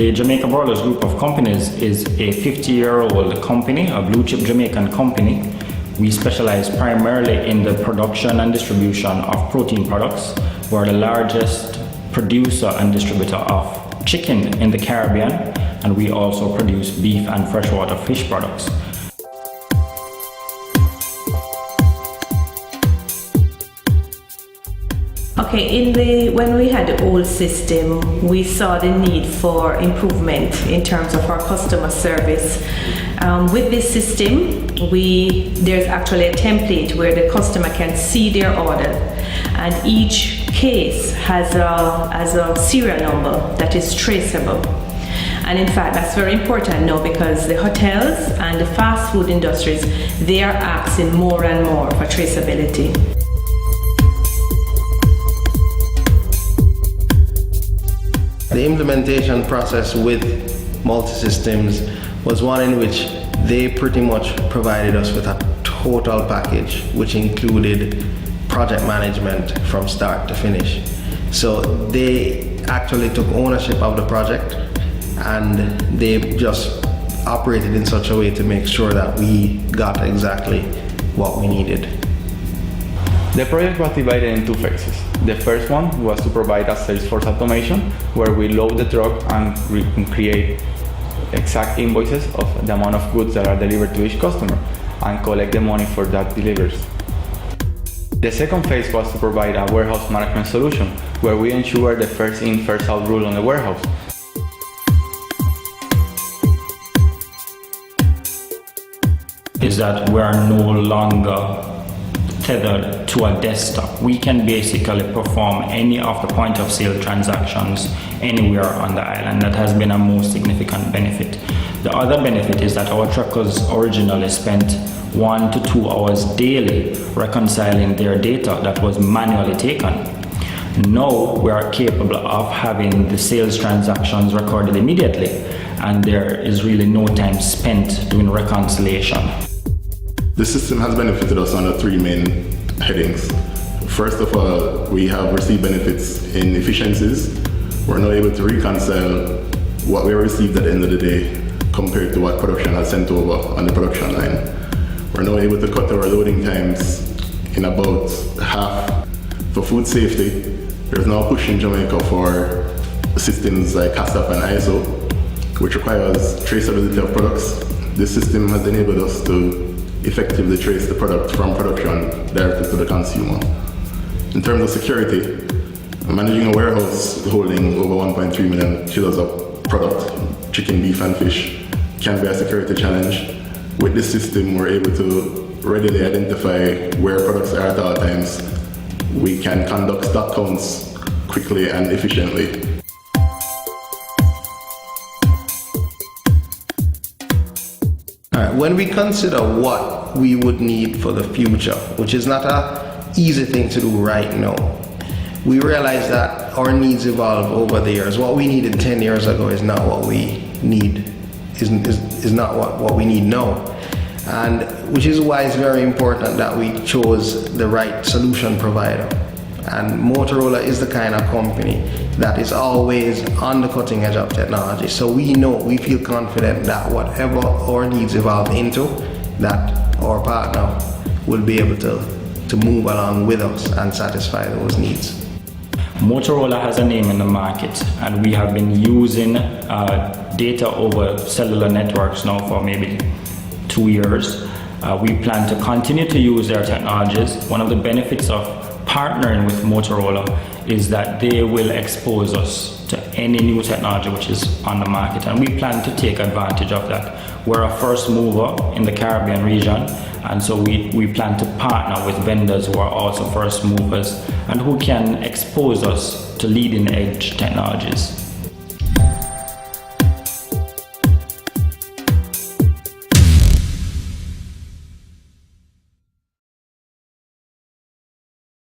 The Jamaica Broilers group of companies is a 50-year-old company, a blue chip Jamaican company. We specialize primarily in the production and distribution of protein products. We're the largest producer and distributor of chicken in the Caribbean, and we also produce beef and freshwater fish products. Okay, when we had the old system, we saw the need for improvement in terms of our customer service. With this system, there's actually a template where the customer can see their order, and each case has a serial number that is traceable. And in fact, that's very important now because the hotels and the fast food industries, they are asking more and more for traceability. The implementation process with multi-systems was one in which they pretty much provided us with a total package, which included project management from start to finish. So they actually took ownership of the project, and they just operated in such a way to make sure that we got exactly what we needed. The project was divided in two phases. The first one was to provide a Salesforce automation where we load the truck and create exact invoices of the amount of goods that are delivered to each customer and collect the money for that deliveries. The second phase was to provide a warehouse management solution where we ensure the first in, first out rule on the warehouse. Is that we are no longer tethered to a desktop. We can basically perform any of the point of sale transactions anywhere on the island. That has been a most significant benefit. The other benefit is that our truckers originally spent 1 to 2 hours daily reconciling their data that was manually taken. Now we are capable of having the sales transactions recorded immediately, and there is really no time spent doing reconciliation. The system has benefited us under 3 main headings. First of all, we have received benefits in efficiencies. We're now able to reconcile what we received at the end of the day compared to what production has sent over on the production line. We're now able to cut our loading times in about half. For food safety, there's now a push in Jamaica for systems like CASAP and ISO, which requires traceability of products. This system has enabled us to effectively trace the product from production directly to the consumer. In terms of security, managing a warehouse holding over 1.3 million kilos of product, chicken, beef and fish, can be a security challenge. With this system, we're able to readily identify where products are at all times. We can conduct stock counts quickly and efficiently. When we consider what we would need for the future, which is not an easy thing to do right now, we realize that our needs evolve over the years. What we needed 10 years ago is not what we need, is not what we need now. And which is why it's very important that we chose the right solution provider. And Motorola is the kind of company that is always on the cutting edge of technology. So we feel confident that whatever our needs evolve into, that our partner will be able to move along with us and satisfy those needs. Motorola has a name in the market, and we have been using data over cellular networks now for maybe 2 years. We plan to continue to use their technologies. One of the benefits of partnering with Motorola is that they will expose us to any new technology which is on the market, and we plan to take advantage of that. We're a first mover in the Caribbean region, and so we plan to partner with vendors who are also first movers and who can expose us to leading edge technologies.